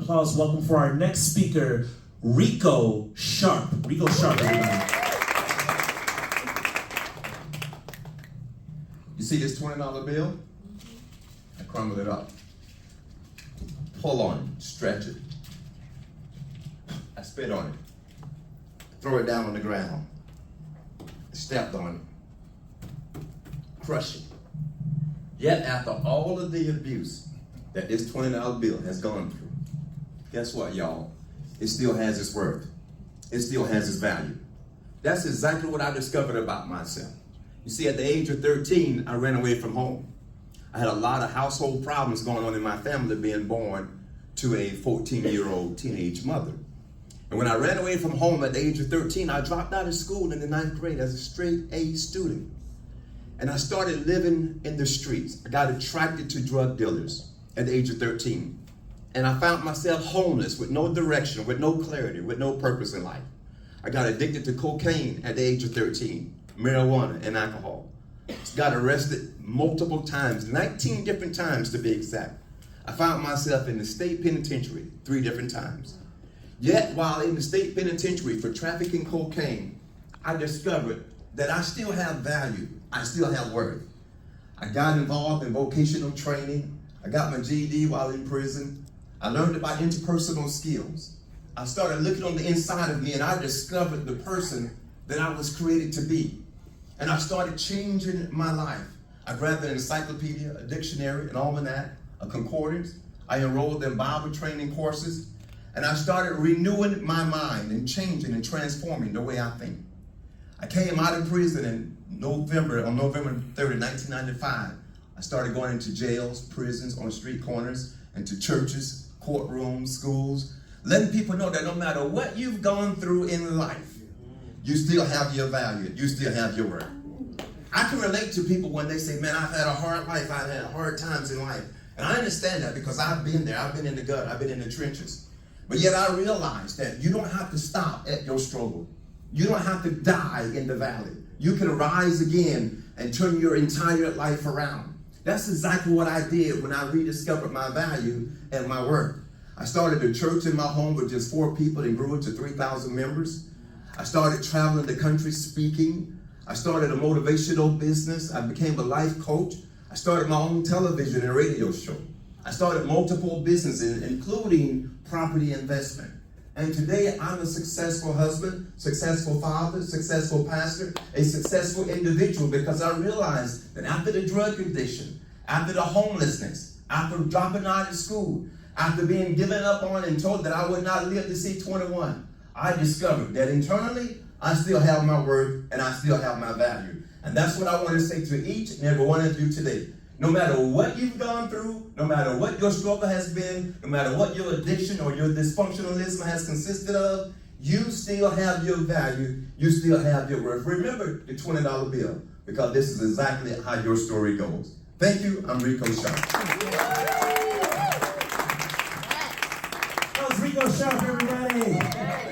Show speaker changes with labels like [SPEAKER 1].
[SPEAKER 1] Applause, welcome for our next speaker, Rico Sharp. Rico Sharp, everybody.
[SPEAKER 2] You see this $20 bill? I crumble it up. Pull on it, stretch it. I spit on it. Throw it down on the ground. Stepped on it. Crush it. Yet after all of the abuse that this $20 bill has gone through, guess what, y'all? It still has its worth. It still has its value. That's exactly what I discovered about myself. You see, at the age of 13, I ran away from home. I had a lot of household problems going on in my family, being born to a 14-year-old teenage mother. And when I ran away from home at the age of 13, I dropped out of school in the 9th grade as a straight A student. And I started living in the streets. I got attracted to drug dealers at the age of 13. And I found myself homeless with no direction, with no clarity, with no purpose in life. I got addicted to cocaine at the age of 13, marijuana and alcohol. Got arrested multiple times, 19 different times to be exact. I found myself in the state penitentiary 3 different times. Yet while in the state penitentiary for trafficking cocaine, I discovered that I still have value. I still have worth. I got involved in vocational training. I got my GED while in prison. I learned about interpersonal skills. I started looking on the inside of me and I discovered the person that I was created to be. And I started changing my life. I grabbed an encyclopedia, a dictionary, an almanac, a concordance. I enrolled in Bible training courses. And I started renewing my mind and changing and transforming the way I think. I came out of prison on November 3rd, 1995. I started going into jails, prisons, on street corners, into churches, courtrooms, schools, letting people know that no matter what you've gone through in life, you still have your value, you still have your worth. I can relate to people when they say, man, I've had a hard life, I've had hard times in life. And I understand that because I've been there, I've been in the gut, I've been in the trenches. But yet I realize that you don't have to stop at your struggle. You don't have to die in the valley. You can rise again and turn your entire life around. That's exactly what I did when I rediscovered my value and my worth. I started a church in my home with just 4 people and grew it to 3,000 members. I started traveling the country speaking. I started a motivational business. I became a life coach. I started my own television and radio show. I started multiple businesses, including property investment. And today I'm a successful husband, successful father, successful pastor, a successful individual because I realized that after the drug addiction, after the homelessness, after dropping out of school, after being given up on and told that I would not live to see 21, I discovered that internally I still have my worth and I still have my value. And that's what I want to say to each and every one of you today. No matter what you've gone through, no matter what your struggle has been, no matter what your addiction or your dysfunctionalism has consisted of, you still have your value, you still have your worth. Remember the $20 bill, because this is exactly how your story goes. Thank you, I'm Rico Sharp.
[SPEAKER 1] That was Rico Sharp, everybody.